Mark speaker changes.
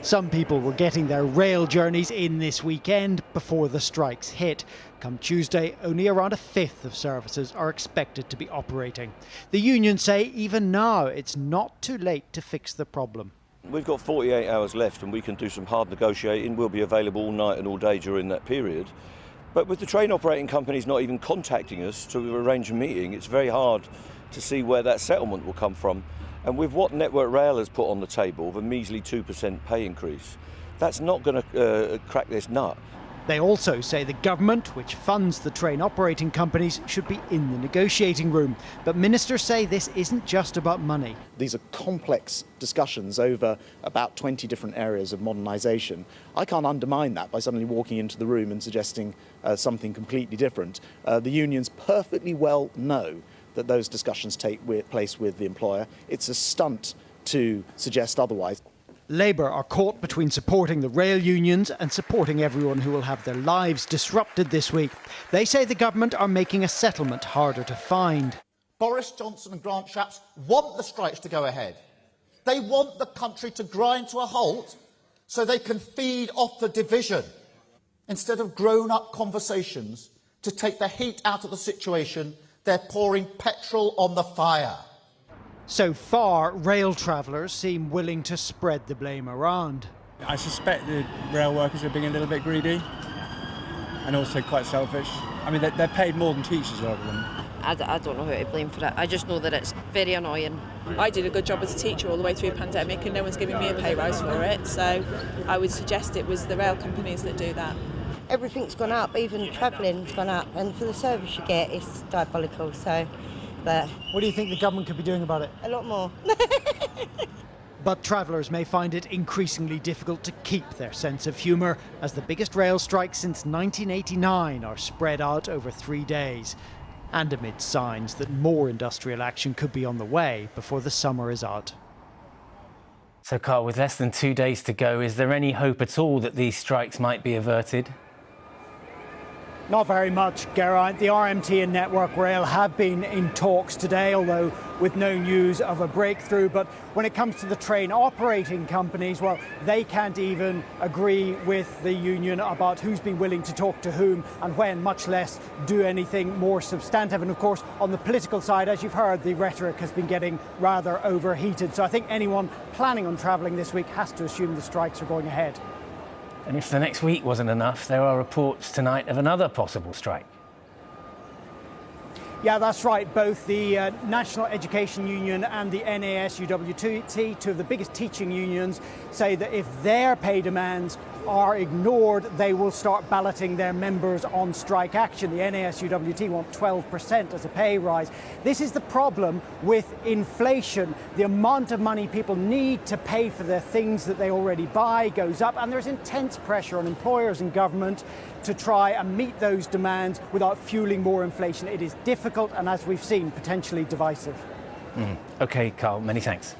Speaker 1: Some people were getting their rail journeys in this weekend before the strikes hit. Come Tuesday, only around a fifth of services are expected to be operating. The unions say even now it's not too late to fix the problem.
Speaker 2: We've got 48 hours left and we can do some hard negotiating. We'll be available all night and all day during that period. But with the train operating companies not even contacting us to arrange a meeting, it's very hard to see where that settlement will come from. And with what Network Rail has put on the table, the measly 2% pay increase, that's not going to crack this nut.
Speaker 1: They also say the government, which funds the train operating companies, should be in the negotiating room. But ministers say this isn't just about money.
Speaker 3: These are complex discussions over about 20 different areas of modernisation. I can't undermine that by suddenly walking into the room and suggesting something completely different. The unions perfectly well know that those discussions take place with the employer. It's a stunt to suggest otherwise.
Speaker 1: Labour are caught between supporting the rail unions and supporting everyone who will have their lives disrupted this week. They say the government are making a settlement harder to find.
Speaker 4: Boris Johnson and Grant Shapps want the strikes to go ahead. They want the country to grind to a halt so they can feed off the division. Instead of grown-up conversations to take the heat out of the situation, they're pouring petrol on the fire.
Speaker 1: So far, rail travellers seem willing to spread the blame around.
Speaker 5: I suspect the rail workers are being a little bit greedy and also quite selfish. I mean, they're paid more than teachers, a lot of them.
Speaker 6: I don't know who to blame for it. I just know that it's very annoying.
Speaker 7: I did a good job as a teacher all the way through the pandemic and no one's giving me a pay rise for it, so I would suggest it was the rail companies that do that.
Speaker 8: Everything's gone up, even travelling's gone up, and for the service you get, it's diabolical, so... But
Speaker 1: what do you think the government could be doing about it?
Speaker 8: A lot more.
Speaker 1: But travellers may find it increasingly difficult to keep their sense of humour as the biggest rail strikes since 1989 are spread out over 3 days, and amid signs that more industrial action could be on the way before the summer is out.
Speaker 9: So, Carl, with less than 2 days to go, is there any hope at all that these strikes might be averted?
Speaker 1: Not very much, Geraint. The RMT and Network Rail have been in talks today, although with no news of a breakthrough. But when it comes to the train operating companies, well, they can't even agree with the union about who's been willing to talk to whom and when, much less do anything more substantive. And of course, on the political side, as you've heard, the rhetoric has been getting rather overheated. So I think anyone planning on travelling this week has to assume the strikes are going ahead.
Speaker 9: And if the next week wasn't enough, there are reports tonight of another possible strike.
Speaker 1: Yeah, that's right. Both the National Education Union and the NASUWT, two of the biggest teaching unions, say that if their pay demands are ignored, they will start balloting their members on strike action. The NASUWT want 12% as a pay rise. This is the problem with inflation. The amount of money people need to pay for the things that they already buy goes up, and there's intense pressure on employers and government to try and meet those demands without fueling more inflation. It is difficult and, as we've seen, potentially divisive.
Speaker 9: OK, Carl, many thanks.